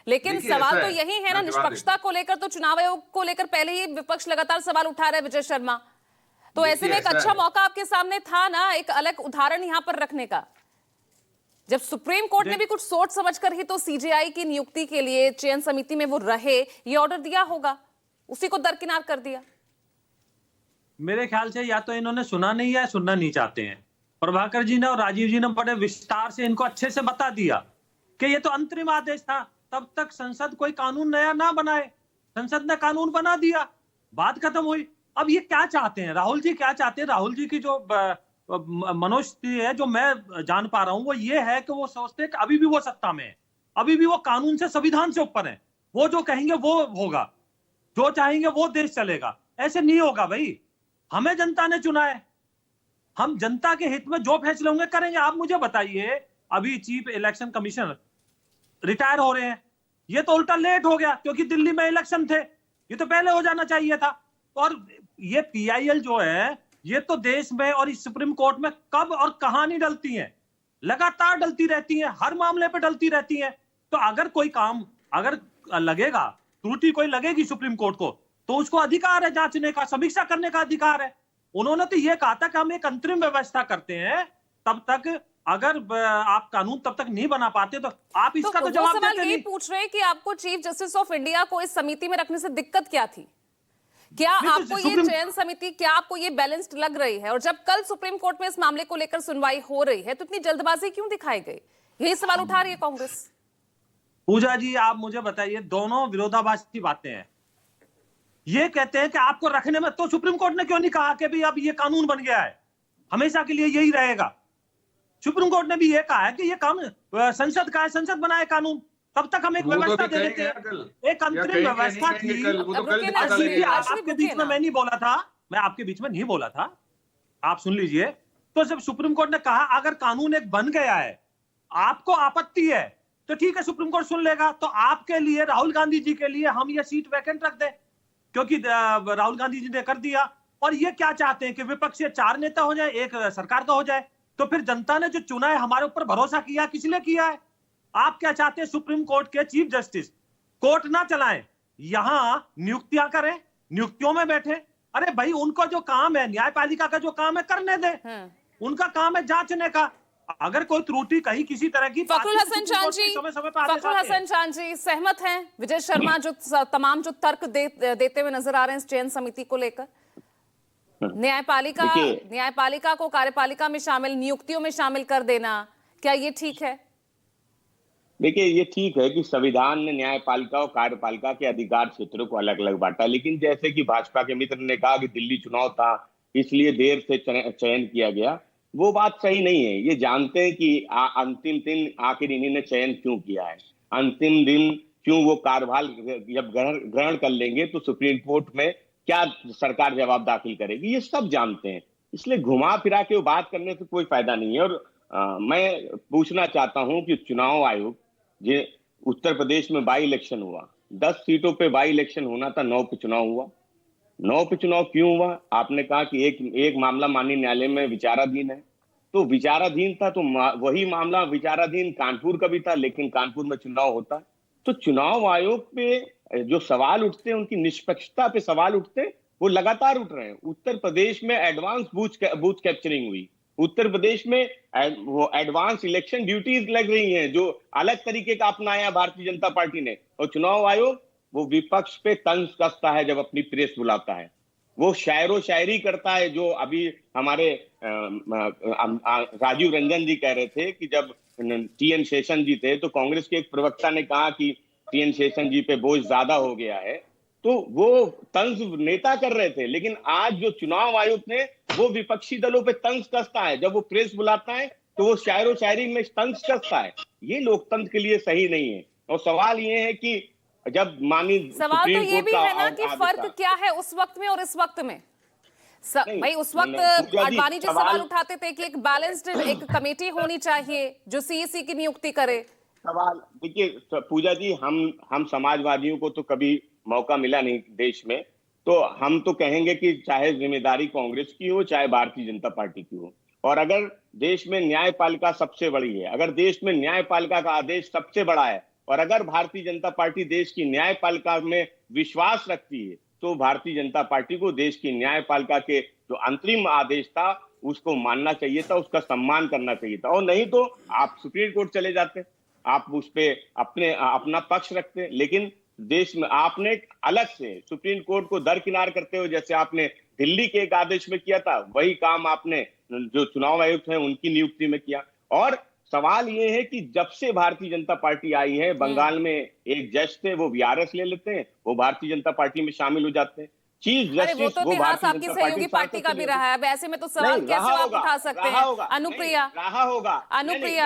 लेकिन देखिए, सवाल ऐसा तो है, यही है ना, मैं जवाब निष्पक्षता को लेकर तो चुनाव आयोग को लेकर पहले ही विपक्ष लगातार सवाल उठा रहा है, विजय शर्मा। तो ऐसे में एक ऐसा अच्छा है। मौका आपके सामने था ना, एक अलग उदाहरण यहां पर रखने का, जब सुप्रीम कोर्ट ने भी कुछ सोच समझकर ही तो सीजेआई की नियुक्ति के लिए चयन समिति में वो रहे, ये ऑर्डर दिया होगा, उसी को दरकिनार कर दिया। मेरे ख्याल से या तो इन्होंने सुना नहीं है, सुनना नहीं चाहते हैं। प्रभाकर जी ने और राजीव जी ने बड़े विस्तार से इनको अच्छे से बता दिया कि ये तो अंतरिम आदेश था, तब तक संसद कोई कानून नया ना बनाए। संसद ने कानून बना दिया, बात खत्म हुई। अब ये क्या चाहते हैं, राहुल जी क्या चाहते हैं? राहुल जी की जो मनोस्थिति है, जो मैं जान पा रहा हूं, वो ये है कि वो सोचते हैं कि अभी भी वो सत्ता में है, अभी भी वो कानून से, संविधान से ऊपर है। वो जो कहेंगे वो होगा, जो चाहेंगे वो देश चलेगा। ऐसे नहीं होगा भाई, हमें जनता ने चुना है, हम जनता के हित में जो फैसले होंगे करेंगे। आप मुझे बताइए, अभी चीफ इलेक्शन कमिश्नर रिटायर हो रहे हैं, ये तो उल्टा लेट हो गया क्योंकि दिल्ली में इलेक्शन थे, ये तो पहले हो जाना चाहिए था। और ये पीआईएल जो है, ये तो देश में और इस सुप्रीम कोर्ट में कब और कहां नहीं डलती है, लगातार डलती रहती है, हर मामले पे डलती रहती है। तो अगर कोई काम अगर लगेगा, त्रुटि कोई लगेगी सुप्रीम कोर्ट को, तो उसको अधिकार है जांचने का, समीक्षा करने का अधिकार है। उन्होंने तो ये कहा था कि हम एक अंतरिम व्यवस्था करते हैं, तब तक अगर आप कानून तब तक नहीं बना पाते तो आप इसका तो जवाब सवाल देते यही नहीं। पूछ रहे हैं कि आपको चीफ जस्टिस ऑफ इंडिया को इस समिति में रखने से दिक्कत क्या थी? क्या आपको ये चयन समिति, क्या आपको ये बैलेंस्ड लग रही है? और जब कल सुप्रीम कोर्ट में इस मामले को लेकर सुनवाई हो रही है, तो इतनी जल्दबाजी क्यों दिखाई गई? यही सवाल उठा रही है कांग्रेस। पूजा जी, आप मुझे बताइए, दोनों विरोधाभासी बातें हैं। ये कहते हैं कि आपको रखने में, तो सुप्रीम कोर्ट ने क्यों नहीं कहा कि भाई अब ये कानून बन गया है, हमेशा के लिए यही रहेगा? सुप्रीम कोर्ट ने भी ये कहा है कि ये काम संसद का है, संसद बनाए कानून, तब तक हम एक व्यवस्था दे देते हैं। एक अंतरिम व्यवस्था थी। आपके बीच में मैं नहीं बोला था, मैं आपके बीच में नहीं बोला था, आप सुन लीजिए। तो जब सुप्रीम कोर्ट ने कहा अगर कानून एक बन गया है, आपको आपत्ति है, तो ठीक है, सुप्रीम कोर्ट सुन लेगा। तो आपके लिए, राहुल गांधी जी के लिए हम ये सीट वैकेंट रख दें, क्योंकि राहुल गांधी जी ने कर दिया। और ये क्या चाहते हैं कि विपक्ष से 4 नेता हो जाए, एक सरकार का हो जाए। तो फिर जनता ने जो चुना है, हमारे ऊपर भरोसा किया, किस लिए किया है? आप क्या चाहते हैं? सुप्रीम कोर्ट के चीफ जस्टिस कोर्ट ना चलाएं, यहां नियुक्तियां करें, नियुक्तियों में बैठे। अरे भाई, उनको जो काम है, न्यायपालिका का जो काम है, करने दें। उनका काम है जांचने का। अगर कोई त्रुटि कहीं किसी तरह की, फखरुल हसन चांद जी सहमत हैं विजय शर्मा जो तमाम जो तर्क देते हुए नजर आ रहे हैं इस चयन समिति को लेकर? न्यायपालिका को कार्यपालिका में शामिल, नियुक्तियों में शामिल कर देना, क्या ये ठीक है? देखिए, ये ठीक है कि संविधान ने न्यायपालिका और कार्यपालिका के अधिकार क्षेत्रों को अलग अलग बांटा, लेकिन जैसे कि भाजपा के मित्र ने कहा कि दिल्ली चुनाव था इसलिए देर से चयन किया गया, वो बात सही नहीं है। ये जानते हैं कि अंतिम दिन आखिर इन्हीं ने चयन क्यों किया है, अंतिम दिन क्यों वो कार्यभार जब ग्रहण कर लेंगे तो सुप्रीम कोर्ट में क्या सरकार जवाब दाखिल करेगी, ये सब जानते हैं। इसलिए घुमा फिरा के वो बात करने से कोई फायदा नहीं है। और मैं पूछना चाहता हूं कि चुनाव आयोग, ये उत्तर प्रदेश में बाई इलेक्शन हुआ, 10 सीटों पे बाई इलेक्शन होना था, 9 पे चुनाव हुआ। 9 पे चुनाव क्यों हुआ? आपने कहा कि एक मामला माननीय न्यायालय में विचाराधीन है, तो विचाराधीन था, तो वही मामला विचाराधीन कानपुर का भी था, लेकिन कानपुर में चुनाव होता। तो चुनाव आयोग पे जो सवाल उठते हैं, उनकी निष्पक्षता पे सवाल उठते हैं, वो लगातार उठ रहे हैं। उत्तर प्रदेश में एडवांस बूथ कैप्चरिंग हुई, उत्तर प्रदेश में वो एडवांस इलेक्शन ड्यूटीज लग रही हैं, जो अलग तरीके का अपनाया भारतीय जनता पार्टी ने। और चुनाव आयोग वो विपक्ष पे तंज कसता है जब अपनी प्रेस बुलाता है, वो शायरो शायरी करता है। जो अभी हमारे राजीव रंजन जी कह रहे थे कि जब टीएन शेषन जी थे तो कांग्रेस के एक प्रवक्ता ने कहा कि टीएन शेषन जी पे बोझ ज्यादा हो गया है, तो वो तंज नेता कर रहे थे। लेकिन आज जो चुनाव आयोग ने, वो विपक्षी दलों पे तंज कसता है, जब वो प्रेस बुलाता है तो वो शायरो शायरी में तंज कसता है। ये लोकतंत्र के लिए सही नहीं है। और सवाल ये है कि जब माननीय सवाल तो ये भी है ना कि फर्क क्या है उस वक्त में और इस वक्त में? भाई उस वक्त आडवाणी जी सवाल उठाते थे कि एक बैलेंस्ड एक कमेटी होनी चाहिए जो सीईसी की नियुक्ति करे। सवाल देखिए पूजा जी, हम समाजवादियों को तो कभी मौका मिला नहीं देश में, तो हम तो कहेंगे कि चाहे जिम्मेदारी कांग्रेस की हो चाहे भारतीय जनता पार्टी की हो, और अगर देश में न्यायपालिका सबसे बड़ी है, अगर देश में न्यायपालिका का आदेश सबसे बड़ा है, और अगर भारतीय जनता पार्टी देश की न्यायपालिका में विश्वास रखती है तो भारतीय जनता पार्टी को देश की न्यायपालिका के जो अंतरिम आदेश था उसको मानना चाहिए था, उसका सम्मान करना चाहिए था। और नहीं तो आप सुप्रीम कोर्ट चले जाते, आप उस पे अपना पक्ष रखते। लेकिन देश में आपने अलग से सुप्रीम कोर्ट को दरकिनार करते हुए, जैसे आपने दिल्ली के एक आदेश में किया था, वही काम आपने जो चुनाव आयुक्त हैं उनकी नियुक्ति में किया। और सवाल ये है कि जब से भारतीय जनता पार्टी आई है, बंगाल में एक जज थे, वो वीआरएस ले लेते हैं, वो भारतीय जनता पार्टी में शामिल हो जाते हैं। चीफ अरे वो जस्टिस तो वो इतिहास भारतीय आपकी जनता सहयोगी पार्टी सांसद का से भी लेते रहा हैं। है। अब ऐसे में तो सवाल नहीं, कैसे रहा आप होगा, उठा सकते रहा हैं? होगा, अनुप्रिया, नहीं, रहा होगा, अनुप्रिया